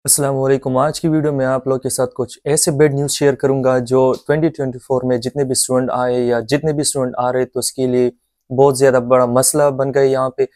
अस्सलाम वालेकुम। आज की वीडियो में आप लोग के साथ कुछ ऐसे बेड न्यूज़ शेयर करूंगा जो 2024 में जितने भी स्टूडेंट आए या जितने भी स्टूडेंट आ रहे तो उसके लिए बहुत ज़्यादा बड़ा मसला बन गए। यहाँ पे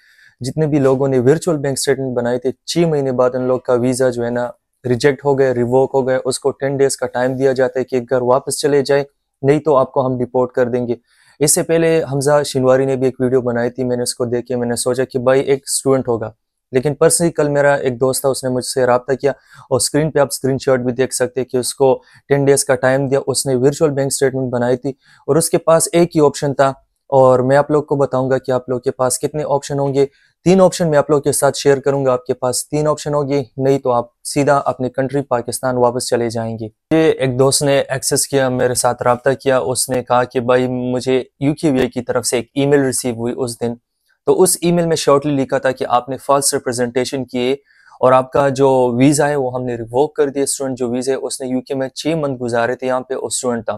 जितने भी लोगों ने वर्चुअल बैंक स्टेटमेंट बनाए थे 6 महीने बाद उन लोग का वीज़ा जो है ना रिजेक्ट हो गया, रिवोक हो गया। उसको 10 डेज़ का टाइम दिया जाता है कि घर वापस चले जाए, नहीं तो आपको हम डिपोर्ट कर देंगे। इससे पहले हमजा शिनवारी ने भी एक वीडियो बनाई थी, मैंने उसको देख के मैंने सोचा कि भाई एक स्टूडेंट होगा, लेकिन पर्सनली कल मेरा एक दोस्त था, उसने मुझसे रब्ता किया और स्क्रीन पे आप स्क्रीनशॉट भी देख सकते हैं कि उसको 10 डेज का टाइम दिया। उसने वर्चुअल बैंक स्टेटमेंट बनाई थी और उसके पास एक ही ऑप्शन था। और मैं आप लोग को बताऊंगा कि आप लोग के पास कितने ऑप्शन होंगे। 3 ऑप्शन मैं आप लोग के साथ शेयर करूंगा। आपके पास 3 ऑप्शन होंगे, नहीं तो आप सीधा अपने कंट्री पाकिस्तान वापस चले जाएंगे। ये एक दोस्त ने एक्सेस किया, मेरे साथ रब्ता किया। उसने कहा कि भाई मुझे यूकेवीआई की तरफ से एक ईमेल रिसीव हुई उस दिन। तो उस ईमेल में शॉर्टली लिखा था कि आपने फॉल्स रिप्रेजेंटेशन किए और आपका जो वीज़ा है वो हमने रिवोक कर दिया। स्टूडेंट जो वीज़ा है उसने यूके में 6 मंथ गुजारे थे, यहाँ पे वो स्टूडेंट था,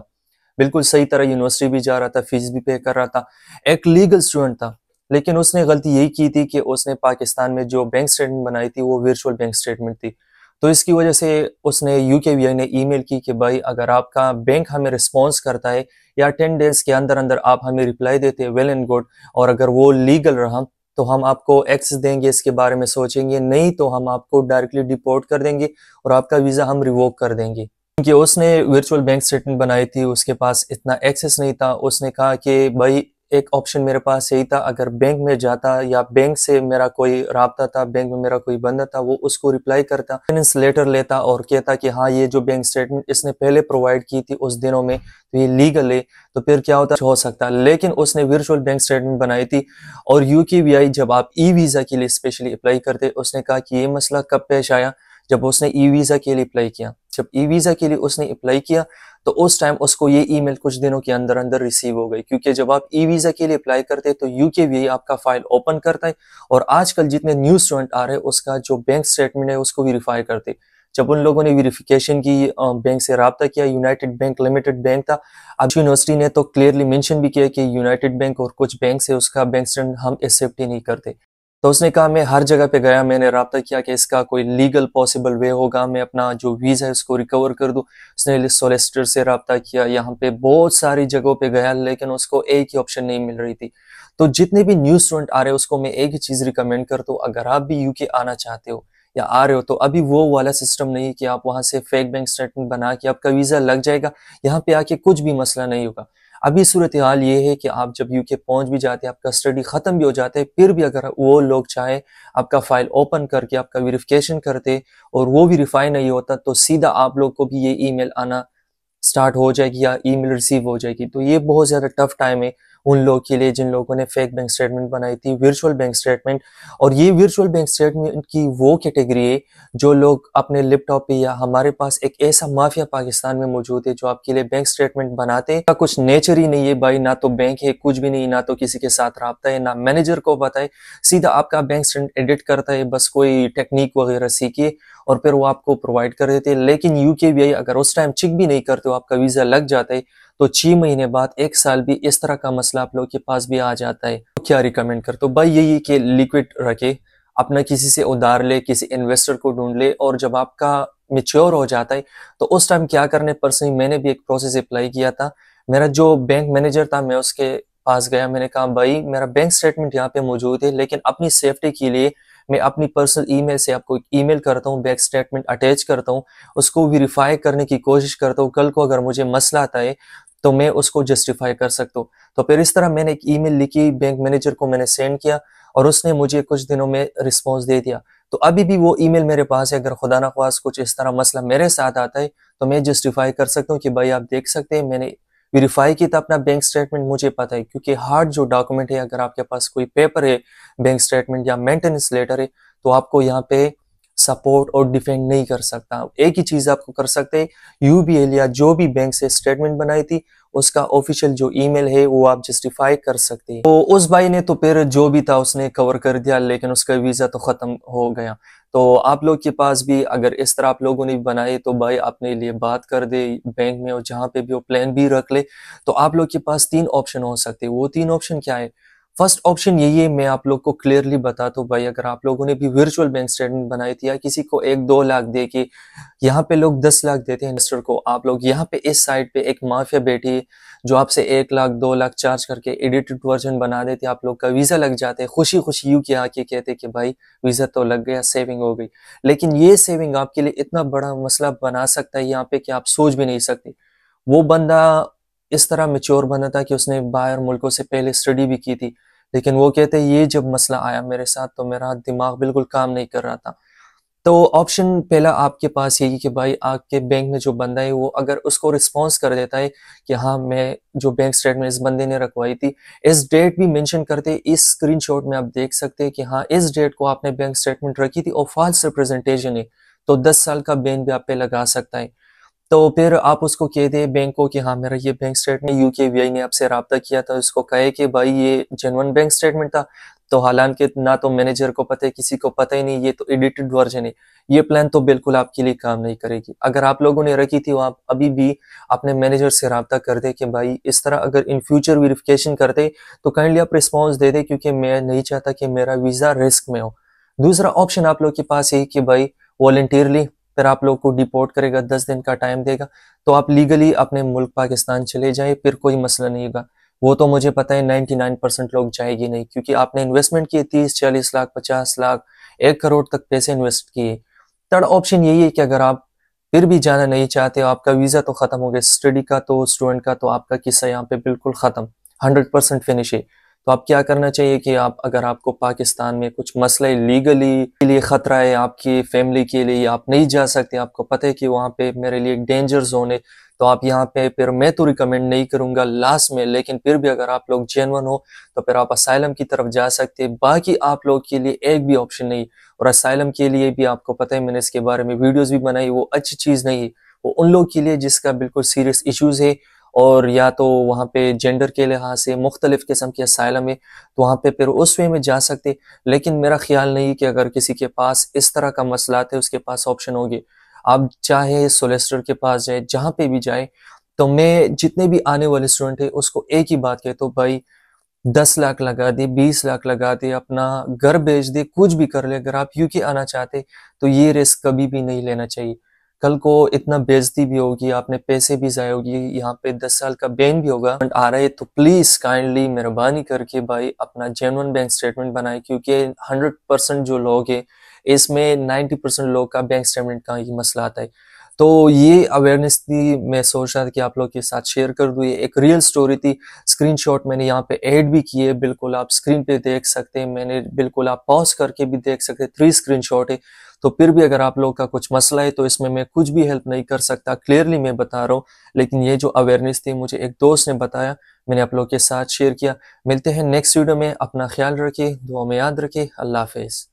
बिल्कुल सही तरह यूनिवर्सिटी भी जा रहा था, फीस भी पे कर रहा था, एक लीगल स्टूडेंट था। लेकिन उसने गलती यही की थी कि उसने पाकिस्तान में जो बैंक स्टेटमेंट बनाई थी वो वर्चुअल बैंक स्टेटमेंट थी। तो इसकी वजह से उसने यूकेवीआई ने ईमेल की कि भाई अगर आपका बैंक हमें रिस्पॉन्स करता है या 10 डेज के अंदर अंदर आप हमें रिप्लाई देते हैं, वेल एंड गुड, और अगर वो लीगल रहा तो हम आपको एक्सेस देंगे, इसके बारे में सोचेंगे, नहीं तो हम आपको डायरेक्टली डिपोर्ट कर देंगे और आपका वीज़ा हम रिवोक कर देंगे। क्योंकि उसने वर्चुअल बैंक स्टेटमेंट बनाई थी, उसके पास इतना एक्सेस नहीं था। उसने कहा कि भाई एक ऑप्शन मेरे पास यही था, अगर बैंक में जाता या बैंक से मेरा कोई राब्ता था, बैंक में मेरा कोई बंदा था, वो उसको रिप्लाई करता, फाइनेंस लेटर लेता और कहता कि हाँ ये जो बैंक स्टेटमेंट इसने पहले प्रोवाइड की थी उस दिनों में तो ये लीगल है, तो फिर क्या होता हो सकता। लेकिन उसने वर्चुअल बैंक स्टेटमेंट बनाई थी। और यूकेवीआई जब आप ई वीज़ा के लिए स्पेशली अप्लाई करते, उसने कहा कि ये मसला कब पेश आया, जब उसने ई वीज़ा के लिए अप्लाई किया। जब ई वीज़ा के लिए उसने अप्लाई किया तो उस टाइम उसको ये ईमेल कुछ दिनों के अंदर अंदर रिसीव हो गई, क्योंकि जब आप ई वीज़ा के लिए अप्लाई करते हैं तो यूकेवीआई आपका फाइल ओपन करता है और आजकल जितने न्यू स्टूडेंट आ रहे हैं उसका जो बैंक स्टेटमेंट है उसको वेरीफाई करते। जब उन लोगों ने वेरिफिकेशन की, बैंक से रब्ता किया, यूनाइटेड बैंक लिमिटेड बैंक था। अब यूनिवर्सिटी ने तो क्लियरली मेंशन भी किया कि यूनाइटेड बैंक और कुछ बैंक से उसका बैंक स्टेटमेंट हम एक्सेप्ट ही नहीं करते। तो उसने कहा मैं हर जगह पे गया, मैंने रब्ता किया कि इसका कोई लीगल पॉसिबल वे होगा, मैं अपना जो वीज़ा है उसको रिकवर कर दूं। उसने सोलिसिटर से रब्ता किया, यहाँ पे बहुत सारी जगहों पे गया, लेकिन उसको एक ही ऑप्शन नहीं मिल रही थी। तो जितने भी न्यू स्टूडेंट आ रहे हैं उसको मैं एक ही चीज़ रिकमेंड करता हूँ, अगर आप भी यूके आना चाहते हो या आ रहे हो तो अभी वो वाला सिस्टम नहीं है कि आप वहां से फेक बैंक स्टेटमेंट बना के आपका वीज़ा लग जाएगा, यहाँ पे आके कुछ भी मसला नहीं होगा। अभी सूरत हाल ये है कि आप जब यूके पहुंच भी जाते हैं, आपका स्टडी खत्म भी हो जाता है, फिर भी अगर वो लोग चाहे आपका फाइल ओपन करके आपका वेरिफिकेशन करते और वो वेरीफाई नहीं होता तो सीधा आप लोग को भी ये ईमेल आना स्टार्ट हो जाएगी या ईमेल रिसीव हो जाएगी। तो ये बहुत ज़्यादा टफ टाइम है उन लोगों के लिए जिन लोगों ने फेक बैंक स्टेटमेंट बनाई थी, वर्चुअल बैंक स्टेटमेंट। और ये वर्चुअल बैंक स्टेटमेंट की वो कैटेगरी है जो लोग अपने लैपटॉप पे, या हमारे पास एक ऐसा माफिया पाकिस्तान में मौजूद है जो आपके लिए बैंक स्टेटमेंट बनाते हैं, कुछ नेचर ही नहीं है भाई, ना तो बैंक है, कुछ भी नहीं, ना तो किसी के साथ रब्ता है, ना मैनेजर को पता है, सीधा आपका बैंक स्टेटमेंट एडिट करता है, बस कोई टेक्निक वगैरह सीखिए और फिर वो आपको प्रोवाइड कर देते हैं। लेकिन यूकेवीआई अगर उस टाइम चेक भी नहीं करते हो, आपका वीज़ा लग जाता है, तो 6 महीने बाद, 1 साल भी इस तरह का मसला आप लोग के पास भी आ जाता है। तो क्या रिकमेंड करते हो भाई, यही कि लिक्विड रखे, अपना किसी से उधार ले, किसी इन्वेस्टर को ढूंढ ले, और जब आपका मेच्योर हो जाता है तो उस टाइम क्या करने। पर्सनली मैंने भी एक प्रोसेस अप्लाई किया था। मेरा जो बैंक मैनेजर था, मैं उसके पास गया, मैंने कहा भाई मेरा बैंक स्टेटमेंट यहाँ पे मौजूद है, लेकिन अपनी सेफ्टी के लिए मैं अपनी पर्सनल ईमेल से आपको ईमेल करता हूँ, बैंक स्टेटमेंट अटैच करता हूँ, उसको वेरीफाई करने की कोशिश करता हूँ, कल को अगर मुझे मसला आता है तो मैं उसको जस्टिफाई कर सकता हूँ। तो फिर इस तरह मैंने एक ईमेल लिखी, बैंक मैनेजर को मैंने सेंड किया और उसने मुझे कुछ दिनों में रिस्पॉन्स दे दिया। तो अभी भी वो ईमेल मेरे पास है, अगर खुदा ना ख्वास कुछ इस तरह मसला मेरे साथ आता है तो मैं जस्टिफाई कर सकता हूँ कि भाई आप देख सकते हैं मैंने वेरीफाई किया था अपना बैंक स्टेटमेंट, मुझे पता है। क्योंकि हार्ड जो डॉक्यूमेंट है, अगर आपके पास कोई पेपर है, बैंक स्टेटमेंट या मेंटेनेंस लेटर है, तो आपको यहाँ पे सपोर्ट और डिफेंड नहीं कर सकता। एक ही चीज आपको कर सकते हैं, यूबीएल या जो भी बैंक से स्टेटमेंट बनाई थी उसका ऑफिशियल जो ईमेल है वो आप जस्टिफाई कर सकते हैं। तो उस भाई ने तो फिर जो भी था उसने कवर कर दिया, लेकिन उसका वीजा तो खत्म हो गया। तो आप लोग के पास भी अगर इस तरह आप लोगों ने बनाए तो भाई अपने लिए बात कर दे बैंक में, और जहाँ पे भी वो प्लान भी रख ले। तो आप लोग के पास 3 ऑप्शन हो सकते हैं। वो 3 ऑप्शन क्या है? फर्स्ट ऑप्शन यही है, मैं आप लोग को क्लियरली बताता हूँ भाई, अगर आप लोगों ने भी वर्चुअल बैंक स्टेटमेंट बनाई थी या किसी को 1-2 लाख दे के, यहाँ पे लोग 10 लाख देते हैं इन्वेस्टर को, आप लोग यहाँ पे इस साइड पे एक माफिया बैठी है जो आपसे 1 लाख 2 लाख चार्ज करके एडिटेड वर्जन बना देते, आप लोग का वीजा लग जाते हैं, खुशी खुशी यूं के आके कहते कि भाई वीजा तो लग गया, सेविंग हो गई। लेकिन ये सेविंग आपके लिए इतना बड़ा मसला बना सकता है यहाँ पे कि आप सोच भी नहीं सकते। वो बंदा इस तरह मेच्योर बना था कि उसने बाहर मुल्कों से पहले स्टडी भी की थी, लेकिन वो कहते हैं ये जब मसला आया मेरे साथ तो मेरा दिमाग बिल्कुल काम नहीं कर रहा था। तो ऑप्शन पहला आपके पास यही कि भाई आपके बैंक में जो बंदा है वो अगर उसको रिस्पॉन्स कर देता है कि हाँ मैं जो बैंक स्टेटमेंट इस बंदे ने रखवाई थी, इस डेट भी मेंशन करते, इस स्क्रीनशॉट में आप देख सकते हैं कि हाँ इस डेट को आपने बैंक स्टेटमेंट रखी थी और फॉल्स रिप्रेजेंटेशन है, तो 10 साल का बैन भी आप पे लगा सकता है। तो फिर आप उसको कह दे बैंक को कि हाँ मेरा ये बैंक स्टेटमेंट, यूकेवीआई ने आपसे रब्ता किया था, उसको कहे कि भाई ये जेन्युइन बैंक स्टेटमेंट था, तो हालांकि ना तो मैनेजर को पता है, किसी को पता ही नहीं, ये तो एडिटेड वर्जन है। ये प्लान तो बिल्कुल आपके लिए काम नहीं करेगी। अगर आप लोगों ने रखी थी, वो आप अभी भी अपने मैनेजर से रब्ता कर दे कि भाई इस तरह अगर इन फ्यूचर वेरिफिकेशन करते तो काइंडली आप रिस्पॉन्स दे दे, क्योंकि मैं नहीं चाहता कि मेरा वीजा रिस्क में हो। दूसरा ऑप्शन आप लोग के पास है कि भाई वॉलंटियरली फिर आप लोग को डिपोर्ट करेगा, 10 दिन का टाइम देगा, तो आप लीगली अपने मुल्क पाकिस्तान चले जाए, फिर कोई मसला नहीं होगा। वो तो मुझे पता है 99% लोग जाएगी नहीं, क्योंकि आपने इन्वेस्टमेंट किए 30-40 लाख 50 लाख 1 करोड़ तक पैसे इन्वेस्ट किए। थर्ड ऑप्शन यही है कि अगर आप फिर भी जाना नहीं चाहते, आपका वीजा तो खत्म हो गया स्टडी का, तो स्टूडेंट का तो आपका किस्सा यहाँ पे बिल्कुल खत्म, 100% फिनिश है। तो आप क्या करना चाहिए कि आप अगर आपको पाकिस्तान में कुछ मसले लीगली के लिए खतरा है, आपकी फैमिली के लिए आप नहीं जा सकते, आपको पता है कि वहाँ पे मेरे लिए एक डेंजर जोन है, तो आप यहाँ पे फिर मैं तो रिकमेंड नहीं करूंगा लास्ट में, लेकिन फिर भी अगर आप लोग जेन्युइन हो तो फिर आप असाइलम की तरफ जा सकते हैं। बाकी आप लोग के लिए एक भी ऑप्शन नहीं। और असाइलम के लिए भी आपको पता है, मैंने इसके बारे में वीडियोस भी बनाई, वो अच्छी चीज नहीं है। वो उन लोग के लिए जिसका बिल्कुल सीरियस इश्यूज है, और या तो वहाँ पे जेंडर के लिहाज से मुख्तलिफ किस्म के असाइलम है, तो वहाँ पे फिर उस वे में जा सकते। लेकिन मेरा ख्याल नहीं कि अगर किसी के पास इस तरह का मसला है उसके पास ऑप्शन होगी। आप चाहे सोलिसिटर के पास जाए, जहाँ पे भी जाए, तो मैं जितने भी आने वाले स्टूडेंट है उसको एक ही बात कहता हूँ, भाई 10 लाख लगा दे, 20 लाख लगा दे, अपना घर बेच दे, कुछ भी कर ले, अगर आप यूके आना चाहते तो ये रिस्क कभी भी नहीं लेना चाहिए। कल को इतना बेइज्जती भी होगी, आपने पैसे भी जाए होगी, यहाँ पे 10 साल का बैन भी होगा आ रहा है, तो प्लीज काइंडली मेहरबानी करके भाई अपना जेन्युइन बैंक स्टेटमेंट बनाए, क्योंकि 100% जो लोग हैं इसमें 90% लोग का बैंक स्टेटमेंट का ही मसला आता है। तो ये अवेयरनेस थी, मैं सोच रहा था कि आप लोग के साथ शेयर कर दूं। ये एक रियल स्टोरी थी, स्क्रीनशॉट मैंने यहाँ पे ऐड भी किए, बिल्कुल आप स्क्रीन पे देख सकते हैं, मैंने बिल्कुल आप पॉज करके भी देख सकते हैं, 3 स्क्रीनशॉट है। तो फिर भी अगर आप लोग का कुछ मसला है तो इसमें मैं कुछ भी हेल्प नहीं कर सकता, क्लियरली मैं बता रहा हूँ। लेकिन ये जो अवेयरनेस थी मुझे एक दोस्त ने बताया, मैंने आप लोग के साथ शेयर किया। मिलते हैं नेक्स्ट वीडियो में, अपना ख्याल रखिए, दुआ में याद रखिए, अल्लाह हाफिज।